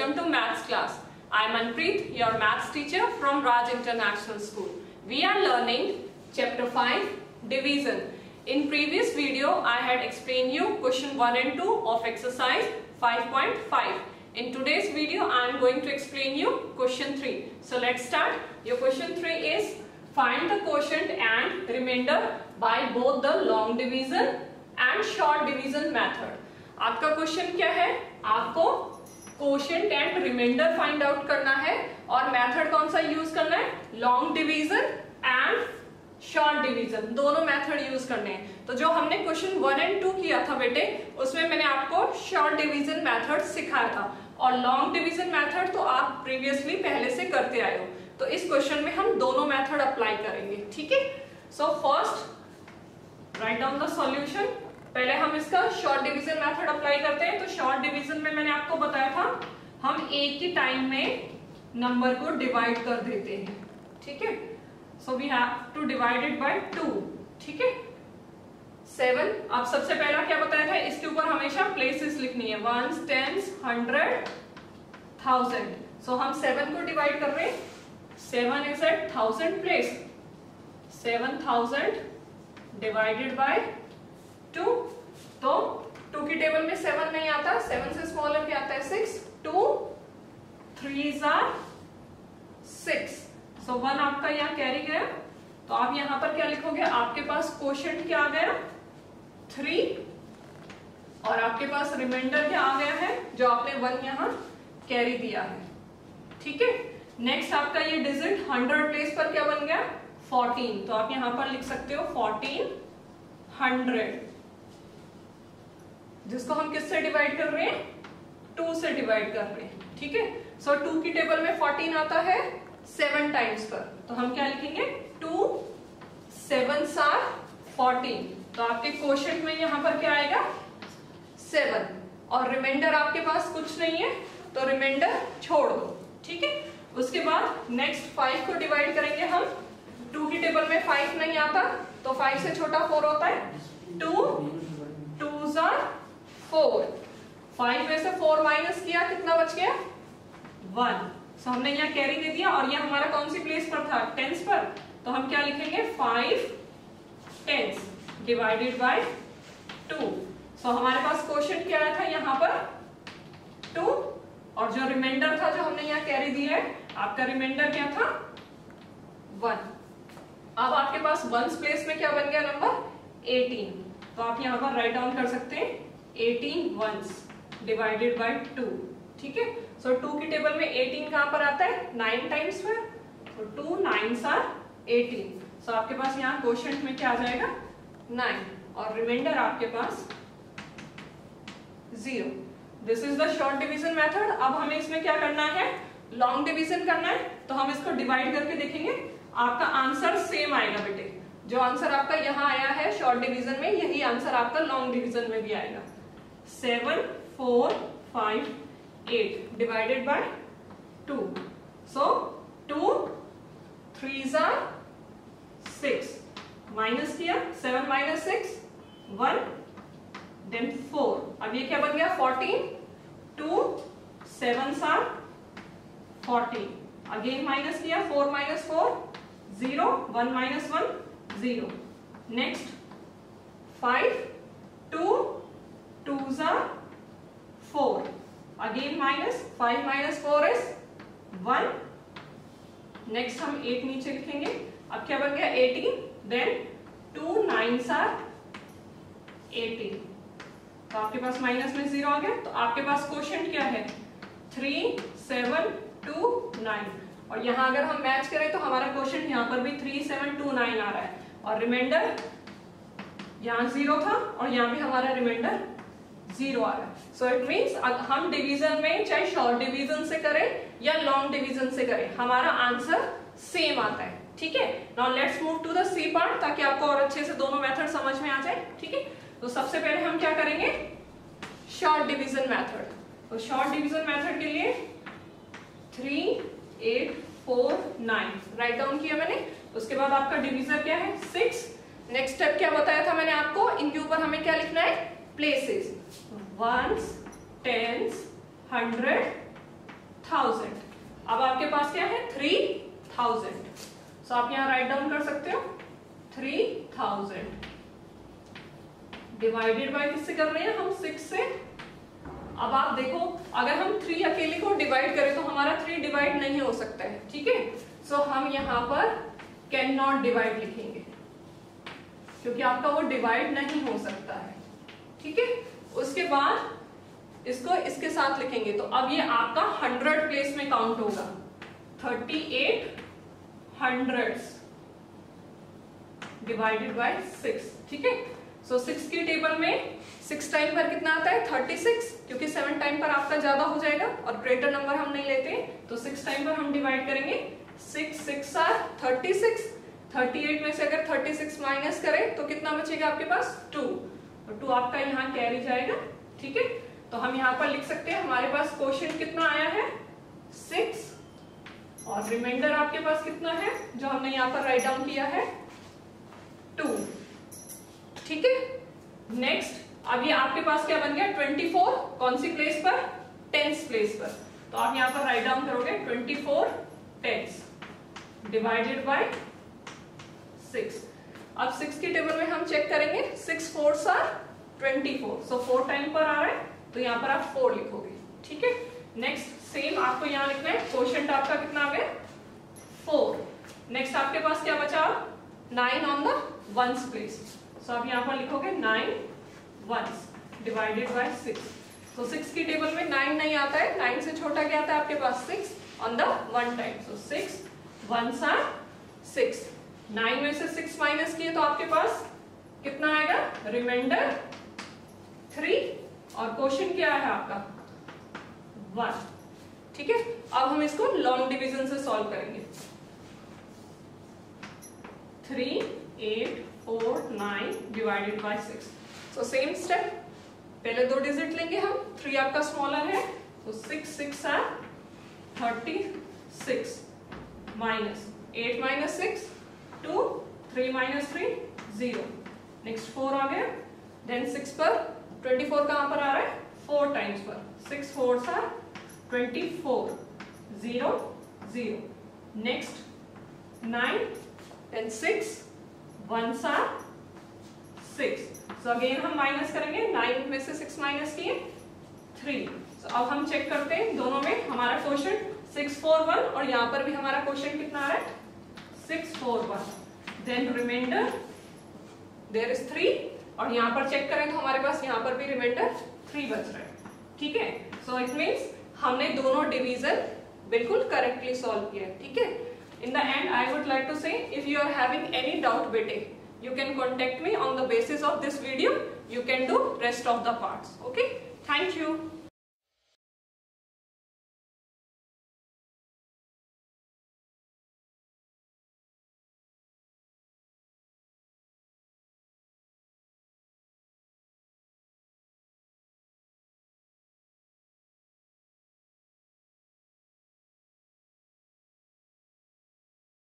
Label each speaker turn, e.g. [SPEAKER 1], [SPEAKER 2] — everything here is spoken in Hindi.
[SPEAKER 1] Welcome to maths class. I am Manpreet, your maths teacher from Raj International School. We are learning chapter 5, division. In previous video, I had explained you question 1 and 2 of exercise 5.5. In today's video, I am going to explain you question 3. So let's start. Your question 3 is find the quotient and remainder by both the long division and short division method. आपका क्वेश्चन क्या है? आपको quotient and remainder find out करना है और मेथड कौन सा यूज करना है? Long division and short division, दोनों मेथड यूज करने हैं। तो जो हमने क्वेश्चन 1 एंड 2 किया था बेटे, उसमें मैंने आपको शॉर्ट डिवीजन मेथड सिखाया था और लॉन्ग डिवीजन मेथड तो आप प्रीवियसली पहले से करते आए हो। तो इस क्वेश्चन में हम दोनों मेथड अप्लाई करेंगे, ठीक है? So first write down the solution. पहले हम इसका शॉर्ट डिवीजन मेथड अप्लाई करते हैं। तो शॉर्ट डिवीजन में मैंने आपको बताया था हम एक ही टाइम में नंबर को डिवाइड कर देते हैं, ठीक है? So we have to divide it by 2, ठीक है? 7, आप सबसे पहला क्या बताया था? इसके ऊपर हमेशा प्लेसेस लिखनी है, 1s, 10s, 100, 1000। सो हम 7 को डिवाइड कर रहे हैं, 7 is at 1000 place, 7000 divided by 2। तो 2 की टेबल में 7 नहीं आता, 7 से स्मॉलर क्या आता है? 6। 2 3s are 6। सो 1 आपका यहाँ कैरी गया। तो आप यहाँ पर क्या लिखोगे? आपके पास क्वोशिएंट क्या आ गया? 3 और आपके पास रिमाइंडर क्या आ गया है? जो आपने 1 यहाँ कैरी दिया है, ठीक है? नेक्स्ट आपका ये डिजिट 100 प्लेस पर क्या बन गया? 14। तो आप यहाँ पर लिख सकते हो 1400, जिसको हम किससे डिवाइड कर रहे हैं? 2 से डिवाइड कर रहे हैं, ठीक है? सो 2 की टेबल में 14 आता है 7 टाइम्स पर। तो हम क्या लिखेंगे? 2 7s are 14। तो आपके क्वोशिएंट में यहाँ पर क्या आएगा? 7 और रिमाइंडर आपके पास कुछ नहीं है, तो रिमाइंडर छोड़ दो, ठीक है? उसके बाद नेक्स्ट 5 को डिवाइड करेंगे हम। 2 की टेबल में 5 नहीं आता, तो 5 से छोटा 4 होता है। 2 2s are 4। 5 में से 4 माइनस किया, कितना बच गया? 1। सो हमने यहाँ कैरी दे दिया और ये हमारा कौन सी प्लेस पर था? 10s पर। तो हम क्या लिखेंगे? 5 10s डिवाइडेड बाय 2। सो हमारे पास क्वोशिएंट क्या आया था यहाँ पर? 2 और जो रिमाइंडर था जो हमने यहाँ कैरी दिया है, आपका रिमाइंडर क्या था? 1। अब आपके पास 1s प्लेस में क्या बन गया नंबर? 18। तो आप यहाँ पर राइट डाउन कर सकते हैं 18 1s डिवाइडेड बाय 2, ठीक है? सो 2 की टेबल में 18 कहां पर आता है? 9 टाइम्स पर। तो 2 9s are 18। सो आपके पास यहाँ क्वोशिएंट में क्या आ जाएगा? 9 और रिमाइंडर आपके पास 0। This is the short division method. अब हमें इसमें क्या करना है? लॉन्ग डिवीजन करना है। तो हम इसको डिवाइड करके देखेंगे, आपका आंसर सेम आएगा बेटे। जो आंसर आपका यहाँ आया है शॉर्ट डिवीजन में, यही आंसर आपका लॉन्ग डिवीजन में भी आएगा। 7 4 5 8 divided by 2। So 2 3s are 6 minus किया, 7 माइनस 6 1 देन 4। अब ये क्या बन गया? 14। 2 7s are 14 अगेन माइनस किया, 4 minus 4 0, 1 minus 1 0। Next 5 2 2s are 4 again minus, 5 minus 4 is 1। Next हम 8 नीचे लिखेंगे। अब क्या बन गया? 18 देन 2 9s are 18। तो आपके पास माइनस में 0 आ गया। तो आपके पास क्वोशिएंट क्या है? 3 7 2 9 और यहाँ अगर हम मैच करें तो हमारा क्वोशिएंट यहाँ पर भी 3 7 2 9 आ रहा है और रिमाइंडर यहाँ 0 था और यहाँ भी हमारा रिमाइंडर 0 आ रहा है। सो इट मीन्स हम डिवीजन में चाहे शॉर्ट डिवीजन से करें या लॉन्ग डिवीजन से करें, हमारा आंसर सेम आता है, ठीक है? Now let's move to the C part, ताकि आपको और अच्छे से दोनों मेथड समझ में आ जाए, ठीक है? तो सबसे पहले हम क्या करेंगे? Short division method. तो शॉर्ट डिवीजन मेथड के लिए 3 8 4 9 राइट डाउन किया मैंने। उसके बाद आपका डिवीजर क्या है? 6। नेक्स्ट स्टेप क्या बताया था मैंने आपको? इनके ऊपर हमें क्या लिखना है? Places, 1s 10s 100 1000। अब आपके पास क्या है 3000, सो आप यहाँ राइट डाउन कर सकते हो 3000 डिवाइडेड बाय किससे कर रहे हैं हम 6 से। अब आप देखो अगर हम 3 अकेले को डिवाइड करें तो हमारा 3 डिवाइड नहीं हो सकता है, ठीक है। सो हम यहाँ पर कैन नॉट डिवाइड लिखेंगे क्योंकि आपका वो डिवाइड नहीं हो सकता है, ठीक है। उसके बाद इसको इसके साथ लिखेंगे तो अब ये आपका 100 प्लेस में काउंट होगा, 38 हंड्रेड्स डिवाइडेड बाय 6, ठीक है। सो 6 की टेबल में 6 टाइम पर कितना आता है 36, क्योंकि 7 टाइम पर आपका ज्यादा हो जाएगा और ग्रेटर नंबर हम नहीं लेते, तो 6 टाइम पर हम डिवाइड करेंगे। 6 6 आर 36, 38 में से अगर 36 माइनस करें तो कितना बचेगा आपके पास 2, तो 2 आपका यहाँ कैरी जाएगा, ठीक है। तो हम यहाँ पर लिख सकते हैं हमारे पास क्वोशिएंट कितना आया है 6 और रिमाइंडर आपके पास कितना है जो हमने यहाँ पर राइट डाउन किया है 2, ठीक है। नेक्स्ट अब ये आपके पास क्या बन गया 24, कौन सी प्लेस पर 10th प्लेस पर, तो आप यहाँ पर राइट डाउन करोगे 24 10 डिवाइडेड बाय 6। अब 6 की टेबल में हम चेक करेंगे 6 4s आर 24, सो 4 टाइम पर आ रहा है तो यहाँ पर आप 4 लिखोगे, ठीक है। नेक्स्ट सेम आपको यहाँ लिखना है क्वोशिएंट आपका कितना आ गया 4। नेक्स्ट आपके पास क्या बचा 9 ऑन द 1s प्लेस, सो आप यहाँ पर लिखोगे 9 1s डिवाइडेड बाय 6। तो 6 की टेबल में 9 नहीं आता है, 9 से छोटा क्या आता है आपके पास 6 on the 1 time, so 6 1s are 6। 9 में से 6 माइनस किए तो आपके पास कितना आएगा रिमाइंडर 3 और क्वोशिएंट क्या है आपका 1, ठीक है। अब हम इसको लॉन्ग डिवीजन से सॉल्व करेंगे। 3 8 4 9 divided by 6, so same step, पहले 2 डिजिट लेंगे हम, 3 आपका स्मॉलर है तो 6 6 are 36 minus 8 minus 6 2, 3 minus 3 0, next 4 आ गया, देन 6 पर 24 कहां पर आ रहा है 4 टाइम्स पर, 6 4s are 24 0 0, next 9 then 6 1s are 6, so again हम माइनस करेंगे, 9 में से 6 माइनस किए 3, सो अब हम चेक करते हैं दोनों में हमारा क्वोशिएंट 6 4 1 और यहाँ पर भी हमारा क्वोशिएंट कितना आ रहा है 6 4 1, देन रिमाइंडर देयर इज 3 और यहाँ पर चेक करें तो हमारे पास यहाँ पर भी रिमाइंडर 3 बच रहा है, ठीक है। सो इट मीन्स हमने दोनों डिवीजन बिल्कुल करेक्टली सॉल्व किया है, ठीक है। In the end, I would like to say, if you are having any doubt, bete, you can contact me on the basis of this video. You can do rest of the parts. Okay? Thank you.